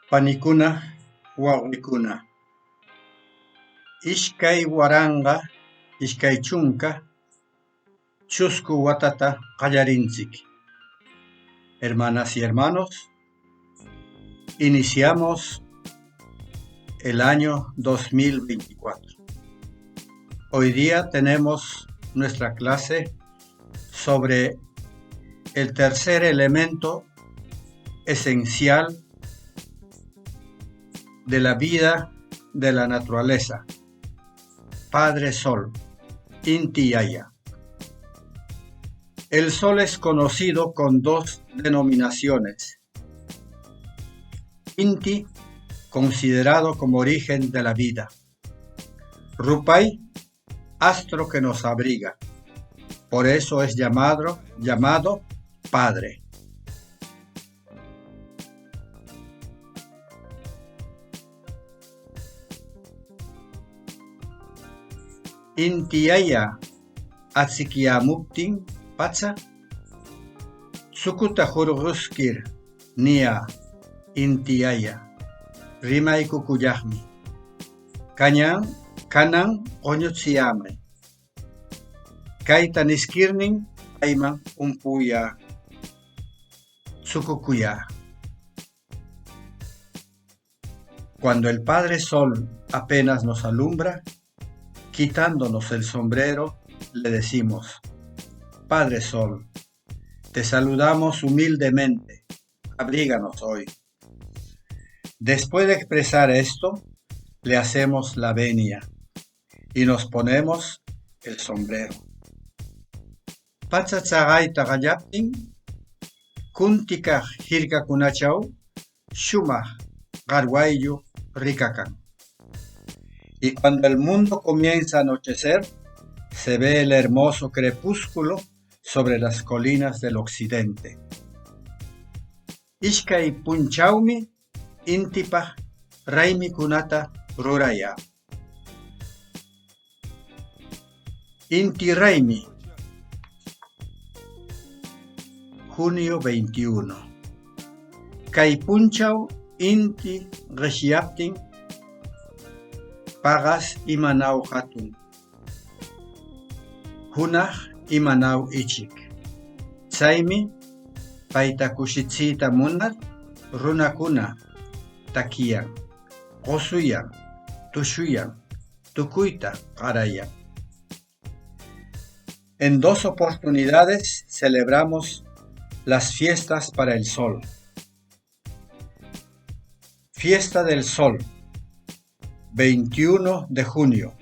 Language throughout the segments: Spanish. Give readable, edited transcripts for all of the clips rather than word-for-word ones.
Panikuna, wawqikuna. Ishkay waranga, ishkay chunka, chusku watata qallarinchik. Hermanas y hermanos, iniciamos el año 2024. Hoy día tenemos nuestra clase sobre el tercer elemento esencial de la vida de la naturaleza, Padre Sol, Inti Yaya. El Sol es conocido con dos denominaciones. Inti, considerado como origen de la vida. Rupai, astro que nos abriga. Por eso es llamado Padre. Inti Yaya atzikiamuptin pacha tsukuta hurquskir nia Inti Yaya rimaykukuyaqmi kanan qoñutsiyamay kayta niskirnin ayman umpuya tsukukuya. Cuando el Padre Sol apenas nos alumbra, quitándonos el sombrero, le decimos: Padre Sol, te saludamos humildemente, abríganos hoy. Después de expresar esto, le hacemos la venia y nos ponemos el sombrero. Pachatsagayta qallaptin, kuntika hirkakunachaw shumaq qarwayllu rikakan. Y cuando el mundo comienza a anochecer, se ve el hermoso crepúsculo sobre las colinas del occidente. Ishkay punchawmi intipaq raymikunata ruraya. Inti Raymi, junio 21. Kay punchaw inti qishyaptin pagas imanaw hatun. Hunaq imanaw ichik. Chaymi payta kushitsiyta munar runakuna takiyan, qosuyan, tushuyan, tukuyta qarayan. En dos oportunidades celebramos las fiestas para el Sol. Fiesta del Sol, 21 de junio.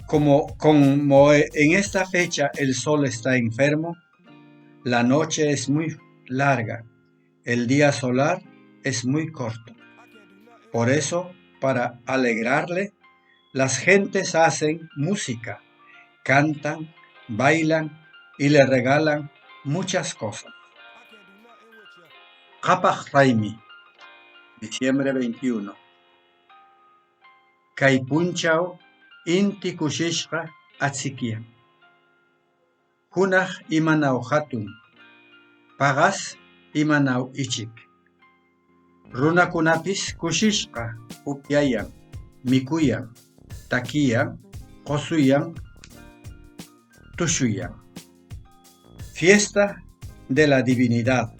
Como en esta fecha el Sol está enfermo, la noche es muy larga, el día solar es muy corto. Por eso, para alegrarle, las gentes hacen música, cantan, bailan y le regalan muchas cosas. Qapaq Raymi, diciembre 21. Kay punchaw inti kushishqa atzikiyan. Hunaq imanaw hatun, pagas imanaw ichik. Runakunapis kushishqa upyayan, mikuyan, takiyan, qosuyan, tushuyan. Fiesta de la Divinidad,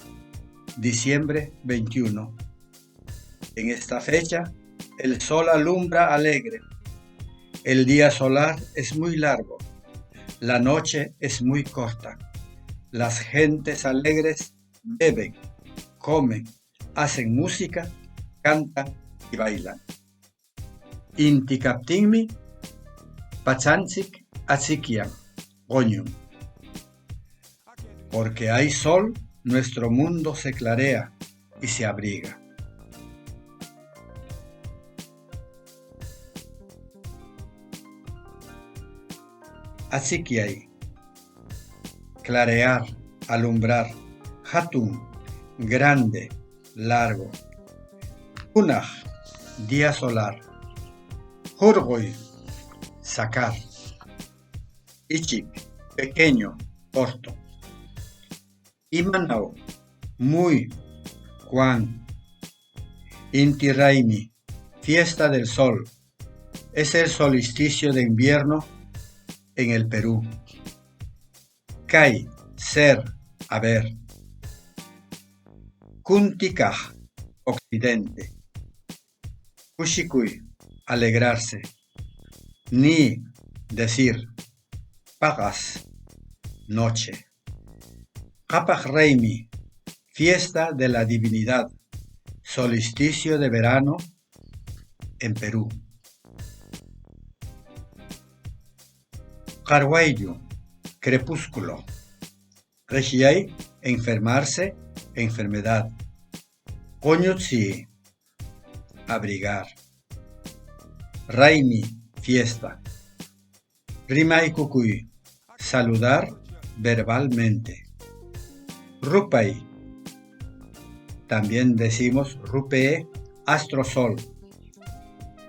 diciembre 21. En esta fecha, el sol alumbra alegre. El día solar es muy largo. La noche es muy corta. Las gentes alegres beben, comen, hacen música, cantan y bailan. Inti kaptinmi pachanchik atzikiyan qoñun. Porque hay sol, nuestro mundo se clarea y se abriga. Atzikiyay, clarear, alumbrar. Hatun, grande, largo. Hunaq, día solar. Hurquy, sacar. Ichik, pequeño, corto. Imanaw, muy, cuán, Inti Raymi, fiesta del sol. Es el solsticio de invierno en el Perú. Kai, ser, haber. Kuntikaj, occidente. Kushikui, alegrarse. Ni, decir. Pagas, noche. Kapaj Raymi, fiesta de la divinidad. Solsticio de verano en Perú. Karwayu, crepúsculo. Regiay, enfermarse, enfermedad. Koñutsi, abrigar. Raymi, fiesta. Rimay Kukui, saludar verbalmente. Rupai, también decimos Rupee, astrosol.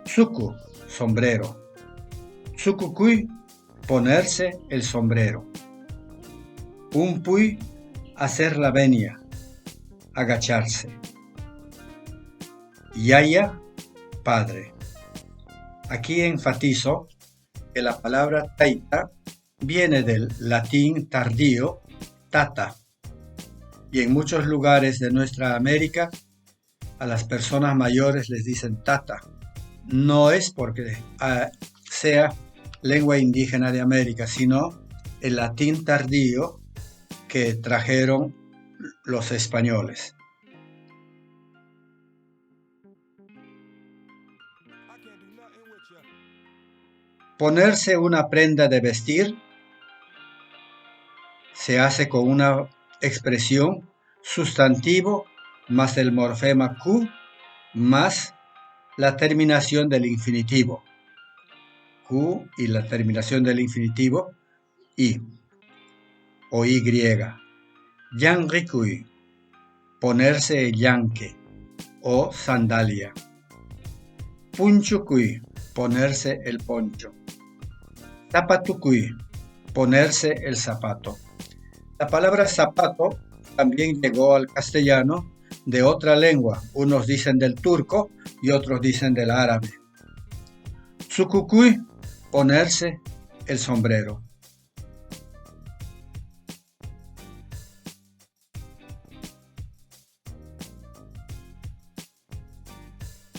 Tsuku, sombrero. Tsukukui, ponerse el sombrero. Umpui, hacer la venia, agacharse. Yaya, padre. Aquí enfatizo que la palabra taita viene del latín tardío, tata, y en muchos lugares de nuestra América a las personas mayores les dicen tata. No es porque sea lengua indígena de América, sino el latín tardío que trajeron los españoles. Ponerse una prenda de vestir se hace con una expresión sustantivo más el morfema Q más la terminación del infinitivo. Q y la terminación del infinitivo I o Y. Yanrikui, ponerse el yanque o sandalia. Punchukui, ponerse el poncho. Zapatukui, ponerse el zapato. La palabra zapato también llegó al castellano de otra lengua. Unos dicen del turco y otros dicen del árabe. Tsukukui, ponerse el sombrero.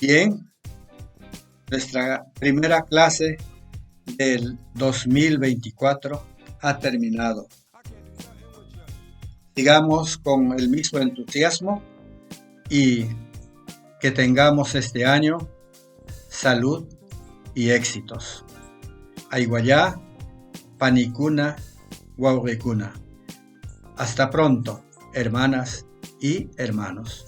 Bien, nuestra primera clase del 2024 ha terminado. Sigamos con el mismo entusiasmo y que tengamos este año salud y éxitos. Aiguayá, panicuna, guaurecuna. Hasta pronto, hermanas y hermanos.